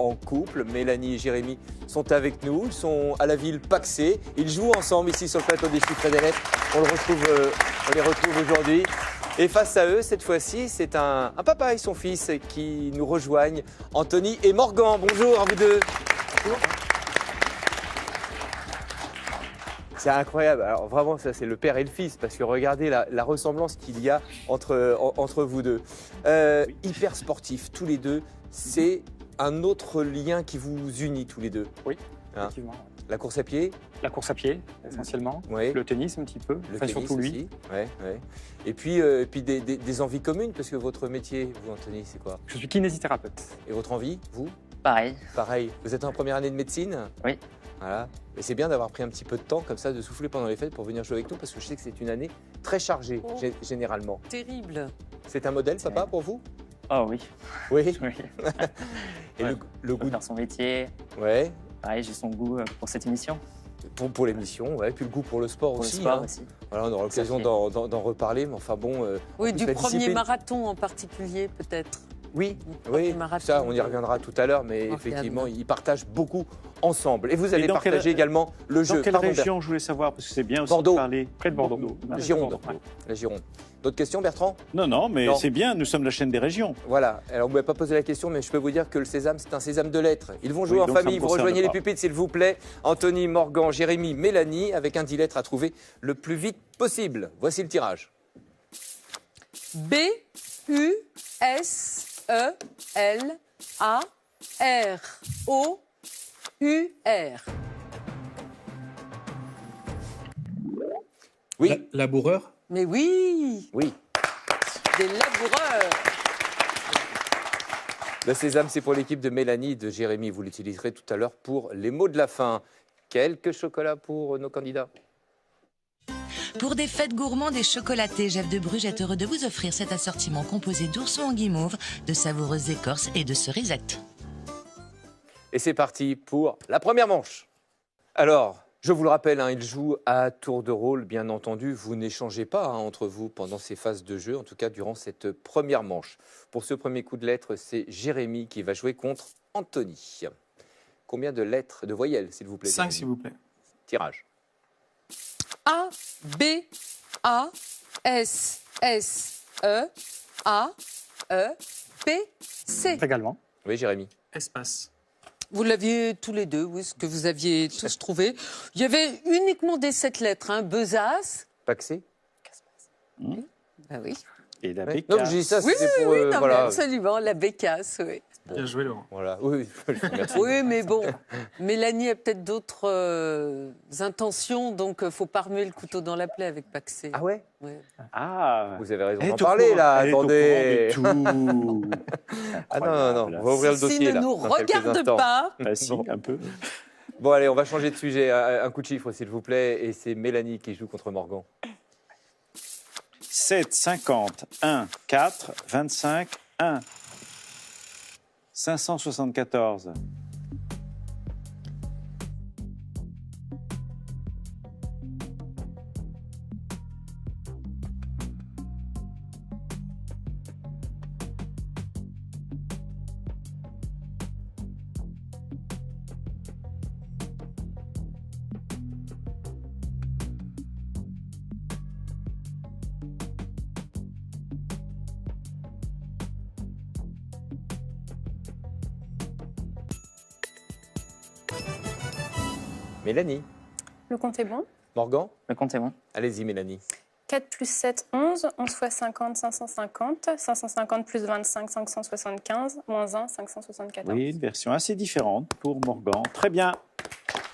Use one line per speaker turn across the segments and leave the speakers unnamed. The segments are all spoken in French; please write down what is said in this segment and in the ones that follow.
en couple. Mélanie et Jérémy sont avec nous. Ils sont à la ville Paxé. Ils jouent ensemble ici sur le plateau des chiffres et des lettres. On les retrouve aujourd'hui. Et face à eux, cette fois-ci, c'est un papa et son fils qui nous rejoignent, Anthony et Morgan. Bonjour à vous deux. Bonjour. C'est incroyable. Alors vraiment, ça c'est le père et le fils, parce que regardez la ressemblance qu'il y a entre vous deux. Hyper sportifs, tous les deux. C'est un autre lien qui vous unit tous les deux.
Oui, effectivement.
La course à pied.
La course à pied, essentiellement.
Oui.
Le tennis, un petit peu.
Enfin,
surtout lui.
Aussi. Ouais. Et puis, des envies communes, parce que votre métier, vous, Anthony, c'est quoi?
Je suis kinésithérapeute.
Et votre envie, vous?
Pareil.
Pareil. Vous êtes en première année de médecine?
Oui.
Voilà. Et c'est bien d'avoir pris un petit peu de temps, comme ça, de souffler pendant les fêtes pour venir jouer avec nous, parce que je sais que c'est une année très chargée, généralement.
Terrible.
C'est un modèle, papa, pour vous?
Oh oui.
Oui.
Oui.
Et
Ouais.
le goût.
Faire son métier.
Ouais.
Pareil, j'ai son goût pour cette émission.
Pour l'émission, ouais. Puis le goût pour le sport
Pour
aussi.
le sport
hein.
aussi.
Voilà, on aura l'occasion
fait.
d'en reparler, mais enfin bon.
Oui,
en plus,
du
la
premier
discipline-
marathon en particulier, peut-être.
Oui,
premier
oui,
marathon.
ça on y reviendra tout à l'heure, mais
Regarde.
effectivement, ils partagent beaucoup ensemble. Et vous allez
dans
partager
quelle-
également le jeu.
Dans quelle
Pardon,
région, je voulais savoir, parce que c'est bien aussi
Bordeaux.
de parler.
Près de Bordeaux.
La Gironde.
Ouais.
La Gironde. D'autres questions, Bertrand?
Non, mais
Non.
c'est bien, nous sommes la chaîne des régions.
Voilà. Alors, vous ne m'avez pas posé la question, mais je peux vous dire que le sésame, c'est un sésame de lettres. Ils vont jouer
Oui,
en
donc ça
famille.
me
Vous
concerne
rejoignez les
pas.
pupitres, s'il vous plaît. Anthony, Morgan, Jérémy, Mélanie, avec un 10 lettres à trouver le plus vite possible. Voici le tirage.
B-U-S-E-L-A-R-O-U-R.
Oui.
Laboureur.
Mais oui,
Oui.
des laboureurs.
Le sésame, c'est pour l'équipe de Mélanie et de Jérémy. Vous l'utiliserez tout à l'heure pour les mots de la fin. Quelques chocolats pour nos candidats.
Pour des fêtes gourmandes et chocolatées, Jeff de Bruges est heureux de vous offrir cet assortiment composé d'oursons en guimauve, de savoureuses écorces et de cerisettes.
Et c'est parti pour la première manche. Alors, je vous le rappelle, il joue à tour de rôle, bien entendu. Vous n'échangez pas entre vous pendant ces phases de jeu, en tout cas durant cette première manche. Pour ce premier coup de lettres, c'est Jérémy qui va jouer contre Anthony. Combien de lettres, de voyelles, s'il vous plaît?
5, s'il vous plaît.
Tirage.
A, B, A, S, S, E, A, E, P, C.
Également.
Oui, Jérémy.
Espace.
Vous l'aviez tous les deux, oui, ce que vous aviez tous trouvé. Il y avait uniquement des 7 lettres, besace.
Paxé.
Ah oui.
Et la
Ouais.
bécasse.
Non, je dis ça,
Oui,
c'était pour...
oui, non, mais
voilà.
absolument, la bécasse, oui.
Bien joué, Laurent.
Voilà. Oui, merci.
Oui, mais bon, Mélanie a peut-être d'autres intentions, donc il ne faut pas remuer le couteau dans la plaie avec Paxé.
Ah ouais?
Ouais.
Ah,
Vous avez raison
elle est
d'en
au
parler,
courant-
là.
elle est au
Attendez.
courant de tout.
Ah non, on va ouvrir le
Ceci
dossier,
ne
là.
nous
dans quelques
regarde
instants.
pas.
Bah si, un peu.
Bon, allez, on va changer de sujet. Un coup de chiffre, s'il vous plaît. Et c'est Mélanie qui joue contre Morgan.
7, 50, 1, 4, 25, 1. 574.
Mélanie.
Le compte est bon.
Morgan.
Le compte est bon.
Allez-y, Mélanie.
4 plus 7, 11. 11 fois 50, 550. 550 plus 25, 575. Moins 1, 574.
Oui, une version assez différente pour Morgan. Très bien.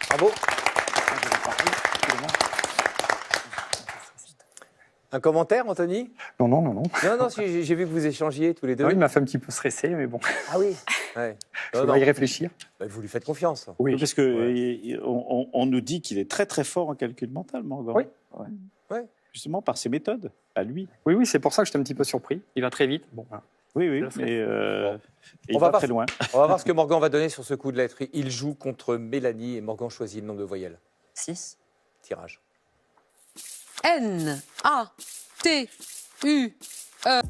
Bravo. Un commentaire, Anthony?
Non.
Non, j'ai vu que vous échangiez tous les deux.
Oui, il m'a fait un petit peu stresser, mais bon,
Ah oui. Ouais.
je
Non,
vais y réfléchir.
bah, vous lui faites confiance.
Oui, parce que
Ouais.
on nous dit qu'il est très très fort en calcul mental, Morgan.
Oui.
Ouais.
Justement par ses méthodes, à lui.
Oui, c'est pour ça que j'étais un petit peu surpris. Il va très vite. Bon, voilà.
Oui,
Je le ferai.
mais
Bon.
il
On va
va
pas-
très loin.
On va voir ce que Morgan va donner sur ce coup de lettre. Il joue contre Mélanie et Morgan choisit le nombre de voyelles.
6.
Tirage.
N, A, T, U, E.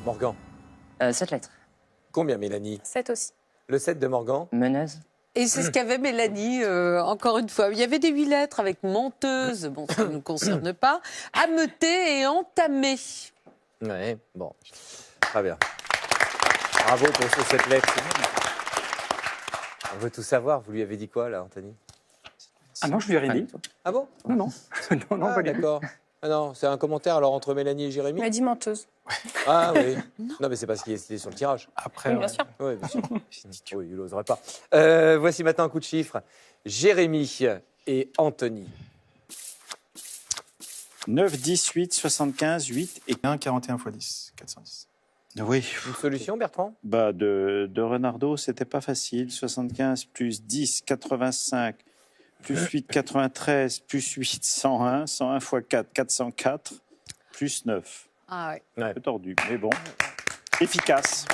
Morgan.
7 lettres.
Combien, Mélanie?
7 aussi.
Le 7 de Morgan.
Meneuse.
Et c'est ce qu'avait Mélanie, encore une fois. Il y avait des 8 lettres avec menteuse, bon, ça ne nous concerne pas, ameuter et entamer.
Ouais, bon. Très bien. Bravo pour ces 7 lettres. On veut tout savoir. Vous lui avez dit quoi, là, Anthony?
Ah non, je lui ai rien dit.
Ah bon?
Non, non. non, non,
Ah,
pas du tout.
d'accord. Ah non, c'est un commentaire alors entre Mélanie et Jérémy?
Il m'a dit menteuse.
Ah oui. Non, mais c'est parce qu'il était sur le tirage.
Après,
Oui, bien sûr.
Oui, bien sûr. Oui, il n'oserait pas. Voici maintenant un coup de chiffre. Jérémy et Anthony.
9, 10, 8, 75, 8 et...
1, 41 x 10, 410.
Oui,
Une solution, Bertrand?
bah de Renardo, c'était pas facile. 75 plus 10, 85, plus 8, 93, plus 8, 101, 101 x 4, 404, plus 9.
Ah ouais.
Un peu tordu, mais bon, efficace.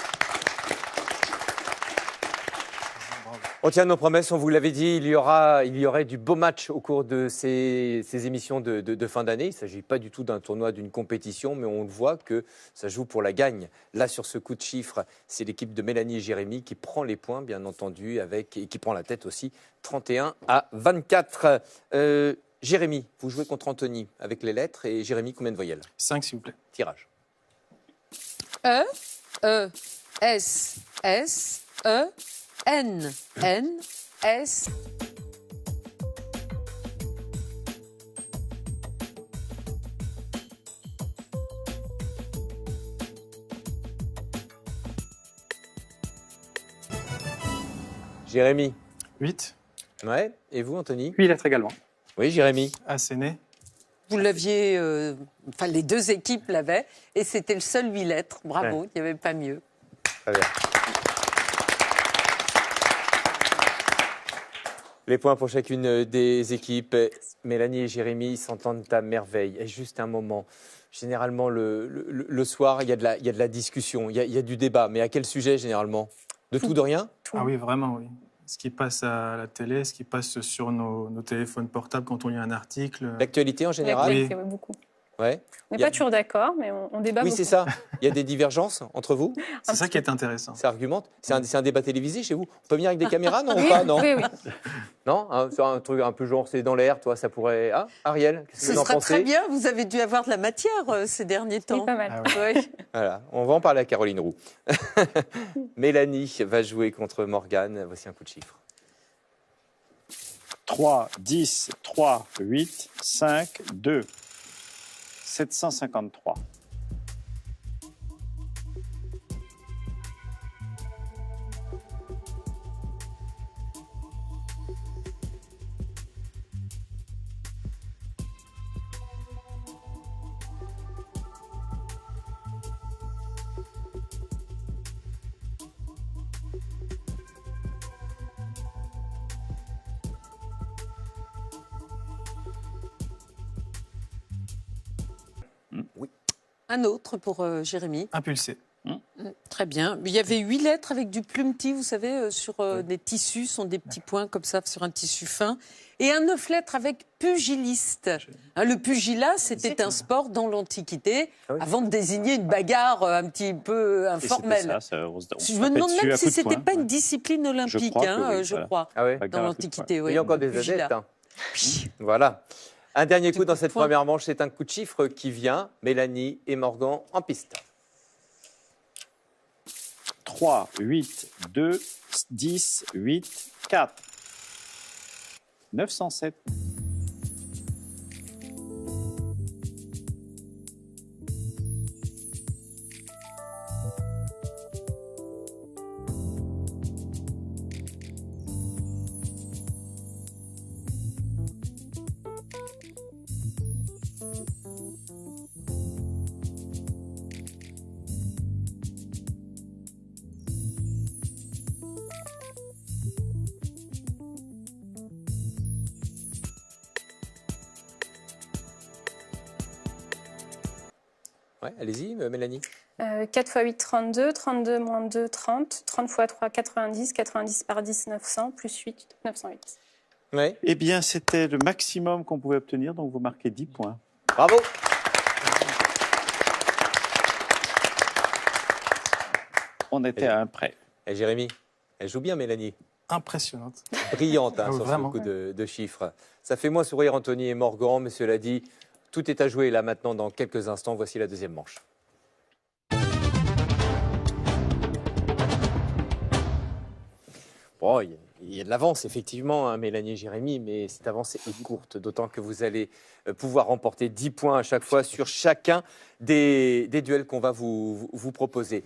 On tient nos promesses, on vous l'avait dit, il y aurait du beau match au cours de ces émissions de fin d'année. Il ne s'agit pas du tout d'un tournoi, d'une compétition, mais on voit que ça joue pour la gagne. Là, sur ce coup de chiffre, c'est l'équipe de Mélanie et Jérémy qui prend les points, bien entendu, et qui prend la tête aussi, 31-24. Jérémy, vous jouez contre Anthony avec les lettres, et Jérémy, combien de voyelles?
5, s'il vous plaît.
Tirage.
E, S, S, E, N, N, S.
Jérémy.
8,
Ouais. Et vous, Anthony?
8 lettres également.
Oui, Jérémy.
Asséné.
Vous l'aviez, enfin les deux équipes l'avaient, et c'était le seul 8 lettres. Bravo, il n'y avait pas mieux.
Très bien. Les points pour chacune des équipes. Mélanie et Jérémy s'entendent à merveille. Et juste un moment. Généralement, le soir, il y a de la discussion, il y a du débat. Mais à quel sujet, généralement? De tout, de rien?
Ah oui, vraiment, oui. Ce qui passe à la télé, ce qui passe sur nos téléphones portables quand on lit un article.
L'actualité en général?
L'actualité, oui, beaucoup.
Ouais.
On n'est
Il y a-
pas toujours d'accord, mais on débat
Oui,
beaucoup.
c'est ça. Il y a des divergences entre vous?
C'est ça qui est intéressant.
Ça argumente? C'est un débat télévisé chez vous? On peut venir avec des caméras, non?
Oui,
Ou pas, non?
oui, oui.
Non, c'est un truc un peu genre c'est dans l'air, toi, ça pourrait... Ah, Ariel, qu'est-ce que
Ce
vous en
sera
pensez?
très bien, vous avez dû avoir de la matière ces derniers
Oui,
temps.
pas mal.
Ah
Oui.
Voilà, on va en parler à Caroline Roux. Mélanie va jouer contre Morgane. Voici un coup de chiffre.
3, 10, 3, 8, 5, 2, 753.
Un autre pour Jérémy.
Impulsé.
Très bien. Il y avait 8 lettres avec du plumetis, vous savez, sur des tissus, sont des petits points comme ça sur un tissu fin. Et un 9 lettres avec pugiliste. Hein, le pugilat, c'était un sport dans l'Antiquité,
Ah oui.
avant de désigner une bagarre un petit peu
Et c'était
informelle.
ça, on se
Je me demande même si c'était pas une
discipline.
discipline olympique,
crois que
hein,
oui,
je
voilà.
crois,
Ah ouais?
Bagarre
dans
à coups de
l'Antiquité.
Il y a encore des
pugilat.
adeptes. Hein. Voilà. Un dernier coup
Des
dans
coups de
cette
poing.
première manche, c'est un coup de chiffre qui vient. Mélanie et Morgan en piste.
3, 8, 2, 10, 8, 4. 907.
Ouais, allez-y, Mélanie.
4 x 8, 32. 32 moins 2, 30. 30 x 3, 90. 90 par 10, 900. Plus 8, 908.
Ouais.
Eh bien, c'était le maximum qu'on pouvait obtenir, donc vous marquez 10 points.
Bravo.
On était à un prêt.
Et Jérémy, elle joue bien, Mélanie.
Impressionnante.
Brillante
Ah oui,
sur ce
vraiment.
coup de chiffres. Ça fait moins sourire Anthony et Morgan, mais cela dit, tout est à jouer là maintenant dans quelques instants. Voici la deuxième manche. Bon, il y a de l'avance, effectivement, hein, Mélanie et Jérémy, mais cette avance est courte, d'autant que vous allez pouvoir remporter 10 points à chaque fois sur chacun des duels qu'on va vous proposer.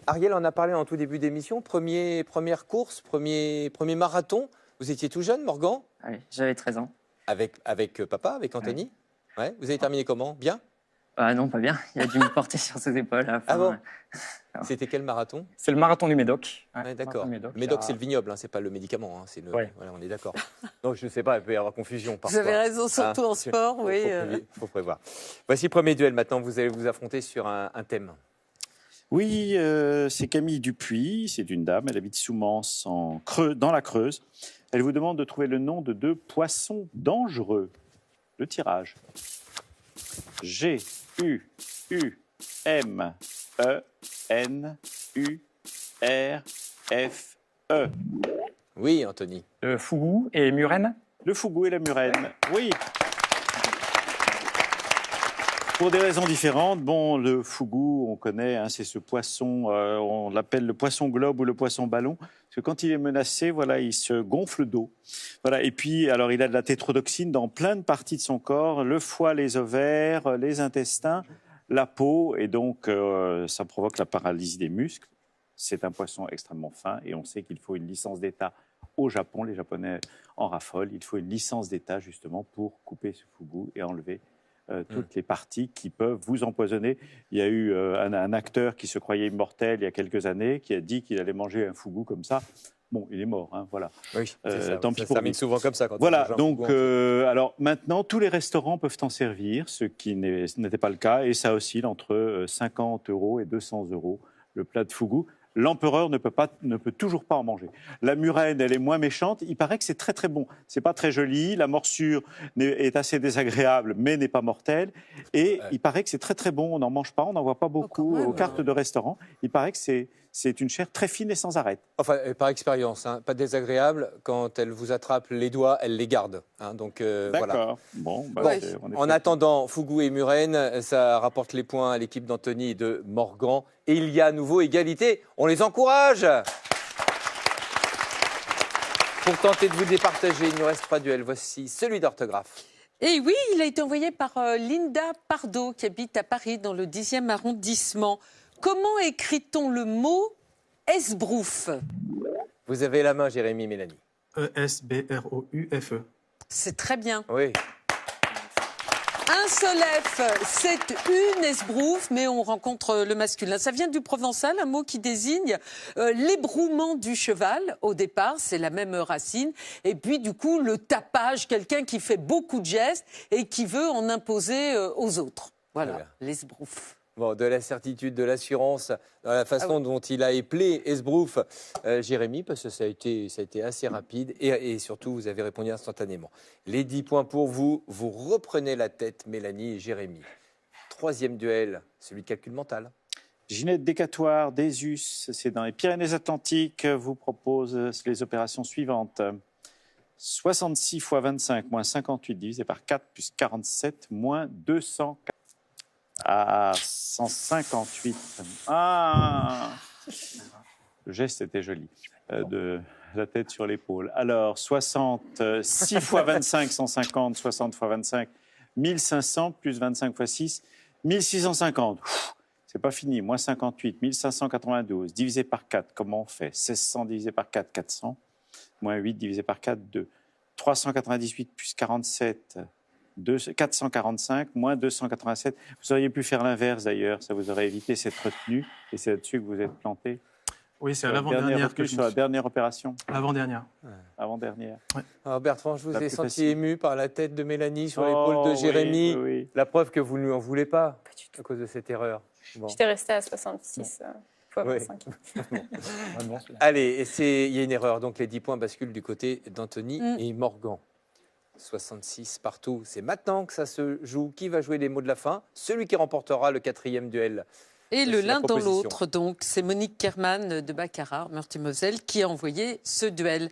Ariel en a parlé en tout début d'émission. Première course, premier marathon. Vous étiez tout jeune, Morgan?
Oui, j'avais 13 ans.
Avec papa, avec Anthony? Ouais. Vous avez terminé comment? Bien?
Ah non, pas bien. Il a dû me porter sur ses épaules à la fin.
Ah bon? C'était quel marathon?
C'est le marathon du Médoc.
Ouais, d'accord.
Marathon
Médoc, c'est le vignoble, hein, c'est pas le médicament. Hein, c'est le...
Ouais.
Voilà, on est d'accord. Non, je ne sais pas, il peut y avoir confusion
Vous
parfois.
avez raison, surtout en sport, oui.
Faut prévoir. Voici le premier duel. Maintenant, vous allez vous affronter sur un thème.
Oui, c'est Camille Dupuis, c'est une dame, elle habite Soumance, dans la Creuse. Elle vous demande de trouver le nom de 2 poissons dangereux. Le tirage. G-U-U-M-E-N-U-R-F-E.
Oui, Anthony.
Le fougou et murène.
Le fougou et la murène. Oui. Pour des raisons différentes, bon, le fougou, on connaît, hein, c'est ce poisson, on l'appelle le poisson globe ou le poisson ballon, parce que quand il est menacé, voilà, il se gonfle d'eau. Voilà, et puis, alors, il a de la tétrodotoxine dans plein de parties de son corps, le foie, les ovaires, les intestins, la peau, et donc, ça provoque la paralysie des muscles. C'est un poisson extrêmement fin, et on sait qu'il faut une licence d'État au Japon. Les Japonais en raffolent. Il faut une licence d'État, justement, pour couper ce fougou et enlever toutes les parties qui peuvent vous empoisonner. Il y a eu un acteur qui se croyait immortel il y a quelques années, qui a dit qu'il allait manger un fougou comme ça. Bon, il est mort, hein, voilà.
Oui, c'est ça.
Tant pis
Ça
pour
termine
lui.
souvent comme ça. Quand
Voilà,
on mange un
donc,
fougou,
alors maintenant, tous les restaurants peuvent en servir, ce qui n'était pas le cas, et ça oscille entre 50 € et 200 €, le plat de fougou. L'empereur ne peut toujours pas en manger. La murène, elle est moins méchante. Il paraît que c'est très très bon. C'est pas très joli. La morsure est assez désagréable, mais n'est pas mortelle. Et il paraît que c'est très très bon. On n'en mange pas, on n'en voit pas beaucoup aux cartes de restaurant. Il paraît que c'est une chair très fine et sans arête.
Enfin, par expérience, hein, pas désagréable. Quand elle vous attrape les doigts, elle les garde. Hein, donc
D'accord.
voilà.
Bon, bah,
Bon,
on est
en
prêt.
attendant, fougou et murène, ça rapporte les points à l'équipe d'Anthony et de Morgan. Et il y a à nouveau égalité. On les encourage. Pour tenter de vous départager, il nous reste 3 duels. Voici celui d'orthographe.
Et oui, il a été envoyé par Linda Pardo, qui habite à Paris, dans le 10e arrondissement. Comment écrit-on le mot esbrouf?
Vous avez la main, Jérémy, Mélanie.
E-S-B-R-O-U-F-E.
C'est très bien.
Oui.
Un seul F, c'est une esbrouf, mais on rencontre le masculin. Ça vient du provençal, un mot qui désigne l'ébrouement du cheval. Au départ, c'est la même racine. Et puis, du coup, le tapage, quelqu'un qui fait beaucoup de gestes et qui veut en imposer aux autres. Voilà, l'esbrouf.
Bon, de la certitude, de l'assurance, dans la façon dont il a éplé Esbrouf, Jérémy, parce que ça a été assez rapide et surtout, vous avez répondu instantanément. Les 10 points pour vous, vous reprenez la tête, Mélanie et Jérémy. 3e duel, celui de calcul mental.
Ginette Décatoire d'Esus, c'est dans les Pyrénées-Atlantiques, vous propose les opérations suivantes. 66 x 25 moins 58 divisé par 4 plus 47 moins 204. Ah, 158. Ah, le geste était joli. De la tête sur l'épaule. Alors, 66 x 25, 150, 60 x 25, 1500, plus 25 x 6, 1650. C'est pas fini. Moins 58, 1592. Divisé par 4, comment on fait? 1600 divisé par 4, 400. Moins 8 divisé par 4, 2. 398 plus 47, 445, moins 287. Vous auriez pu faire l'inverse d'ailleurs, ça vous aurait évité cette retenue, et c'est là-dessus que vous êtes planté.
Oui, c'est à
Dernier
l'avant-dernière
recul
que je
sur la dernière opération.
L'avant-dernière.
Avant-dernière.
Alors Bertrand, je vous
La
ai
plus
senti
facile.
ému par la tête de Mélanie sur
Oh,
l'épaule de
oui,
Jérémy.
oui, oui.
La preuve que vous ne lui en voulez pas
Pas du tout.
à cause de cette erreur. Bon.
J'étais restée à 66 fois
Oui.
25.
Allez, il y a une erreur. Donc les 10 points basculent du côté d'Anthony
Mm.
et Morgan. 66 partout. C'est maintenant que ça se joue. Qui va jouer les mots de la fin? Celui qui remportera le 4e duel.
Et
Ça,
le
c'est la
l'un dans
proposition.
l'autre, donc, c'est Monique Kerman de Baccarat, Meurthe-et-Moselle, qui a envoyé ce duel.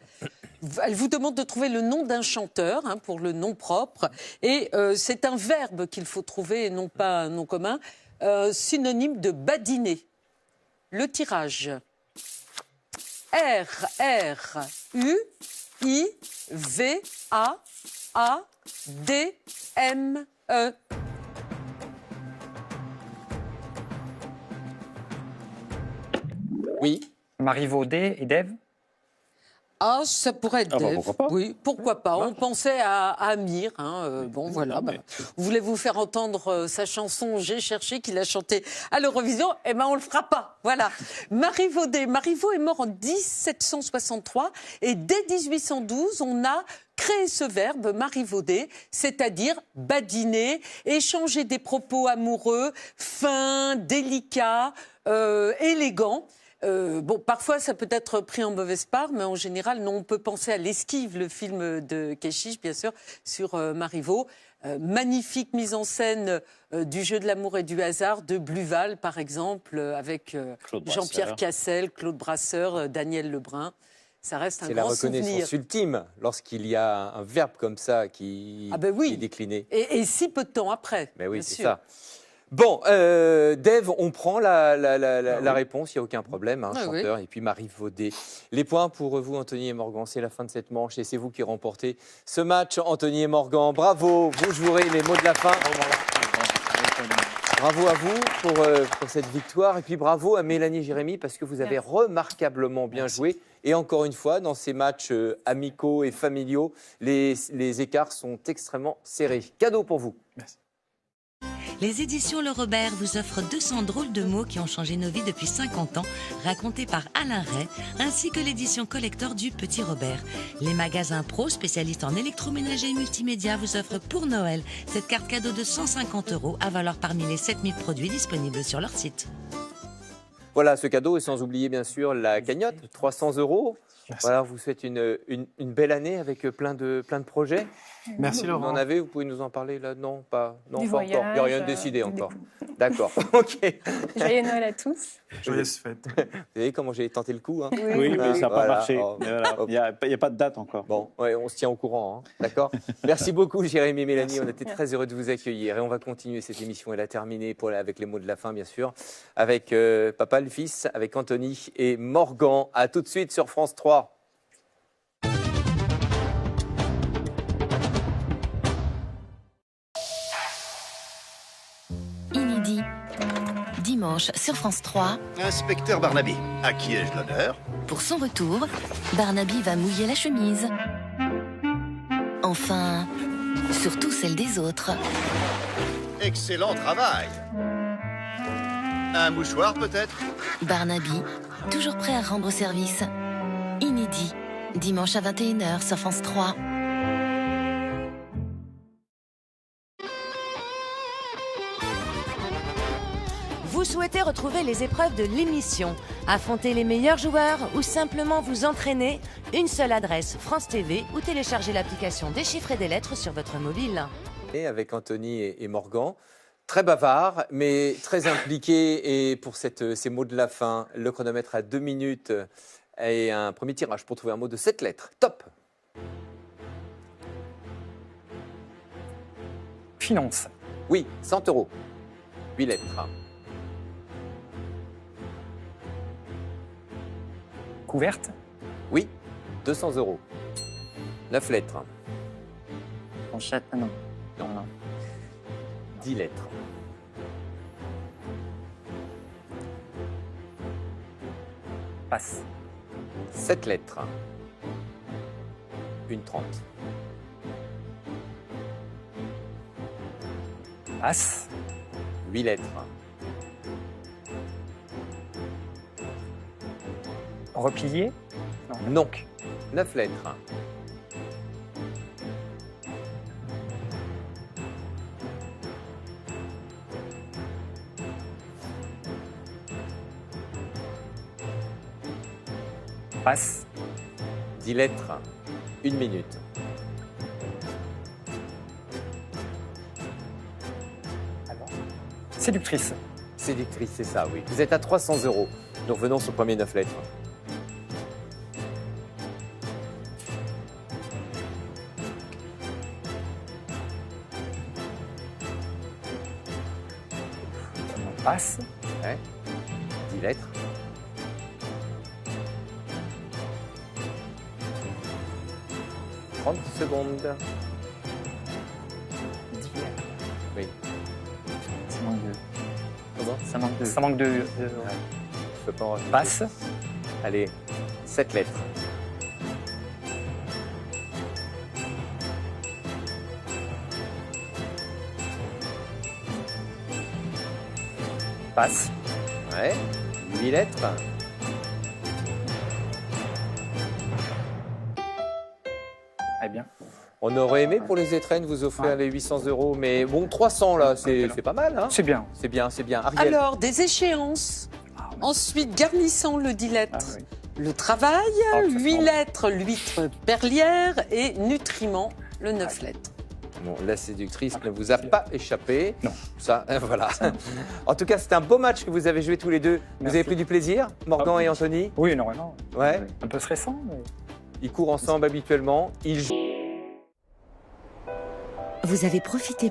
Elle vous demande de trouver le nom d'un chanteur pour le nom propre. Et c'est un verbe qu'il faut trouver et non pas un nom commun, synonyme de badiner. Le tirage. R-R-U-I-V-A-A-D-M-E.
Oui.
Marie-Vaudé et Dave.
Ah, ça pourrait être
Ah bah,
Dave.
pourquoi pas.
Oui, pourquoi pas. On pensait à Amir. Bon, voilà.
mais-
Vous voulez vous faire entendre sa chanson J'ai cherché, qu'il a chantée à l'Eurovision. Eh bien, on le fera pas. Voilà. Marie-Vaudé. Marivaux est mort en 1763. Et dès 1812, on a créé ce verbe, marivauder, c'est-à-dire badiner, échanger des propos amoureux, fins, délicats, élégants. Bon, parfois, ça peut être pris en mauvaise part, mais en général, non. On peut penser à L'Esquive, le film de Keshish, bien sûr, sur Marivaux. Magnifique mise en scène du jeu de l'amour et du hasard de Bluval, par exemple, avec
Claude
Jean-Pierre
Brasseur.
Cassel, Claude Brasseur, Daniel Lebrun. Ça reste un
C'est la
grand
reconnaissance
souvenir.
ultime lorsqu'il y a un verbe comme ça qui,
Ah ben oui.
qui est décliné.
Et si peu de temps après.
Mais oui,
bien
c'est
sûr.
ça. Bon, Dave, on prend la réponse, il n'y a aucun problème,
Ah oui.
chanteur, et puis Marie Vaudé. Les points pour vous, Anthony et Morgan, c'est la fin de cette manche, et c'est vous qui remportez ce match, Anthony et Morgan. Bravo, vous jouerez les mots de la fin. Bravo à vous pour cette victoire, et puis bravo à Mélanie et Jérémy, parce que vous avez
Merci.
remarquablement bien joué. Et encore une fois, dans ces matchs amicaux et familiaux, les écarts sont extrêmement serrés. Cadeau pour vous.
Les éditions Le Robert vous offrent 200 drôles de mots qui ont changé nos vies depuis 50 ans, racontés par Alain Ray, ainsi que l'édition collector du Petit Robert. Les magasins pro spécialistes en électroménager et multimédia vous offrent pour Noël cette carte cadeau de 150 € à valoir parmi les 7000 produits disponibles sur leur site.
Voilà ce cadeau, et sans oublier bien sûr la cagnotte, 300 €.
Merci.
Voilà, vous souhaite une belle année avec plein de projets.
Merci
Vous
Laurent.
en avez, vous pouvez nous en parler là? Non, pas, non,
Du
pas encore. Il n'y a rien
voyage,
de décidé
des
encore. D'accord, ok.
Joyeux Noël à tous.
Joyeuse fête.
Vous voyez comment j'ai tenté le coup, hein?
Oui, mais ça n'a pas
Voilà.
marché.
Oh.
Mais voilà, il n'y a pas de date encore.
Bon, ouais, on se tient au courant, hein. D'accord. Merci beaucoup, Jérémy et Mélanie. On était
Merci.
très heureux de vous accueillir. Et on va continuer cette émission et la terminer avec les mots de la fin, bien sûr, avec Papa le Fils, avec Anthony et Morgan. À tout de suite sur France 3.
Inédit. Dimanche sur France 3,
Inspecteur Barnaby, à qui ai-je l'honneur?
pour son retour, Barnaby va mouiller la chemise. Enfin, surtout celle des autres.
Excellent travail. Un mouchoir peut-être?
Barnaby, toujours prêt à rendre service. Inédit. Dimanche à 21h sur France 3.
Vous souhaitez retrouver les épreuves de l'émission, affronter les meilleurs joueurs ou simplement vous entraîner? Une seule adresse, France TV, ou télécharger l'application Déchiffrer des lettres sur votre mobile.
Et avec Anthony et Morgan, très bavard, mais très impliqué. Et pour ces mots de la fin, le chronomètre à 2 minutes et un premier tirage pour trouver un mot de 7 lettres. Top.
Finance.
Oui, 100 €. 8 lettres.
Couverte.
Oui, 200 €. 9 lettres.
Planchette, ah non.
Non.
Non.
10 lettres.
Passe.
7 lettres. Une 30.
Passe.
8 lettres.
Replié.
Non. 9 lettres.
Passe.
10 lettres. 1 minute.
Alors. Séductrice.
Séductrice, c'est ça, oui. Vous êtes à 300 €. Nous revenons sur le premier 9 lettres.
Passe.
Ouais. 10 lettres. « 30 secondes.
10 lettres.
Oui.
Ça manque de.
Comment
Ça manque de. Ça manque de.
Je peux pas en rajouter.
Passe.
Allez, 7 lettres.
Passe.
Ouais. 8 lettres.
Eh bien.
On aurait aimé pour les étrennes vous offrir les 800 €, mais bon, 300 là, c'est pas mal. Hein,
c'est bien.
C'est bien, c'est bien. Ariel.
Alors, des échéances. Ensuite, garnissant le 10 lettres.
Ah, oui.
Le travail,
Ah,
8 lettres, l'huître perlière et nutriments, le 9 lettres.
Bon, la séductrice ne vous a pas échappé.
Non.
Ça, voilà. En tout cas, c'est un beau match que vous avez joué tous les deux. Vous
Merci.
avez pris du plaisir, Morgan et Anthony?
Oui, énormément.
Ouais.
Un peu stressant, mais.
Ils courent ensemble habituellement. Ils jouent.
Vous avez profité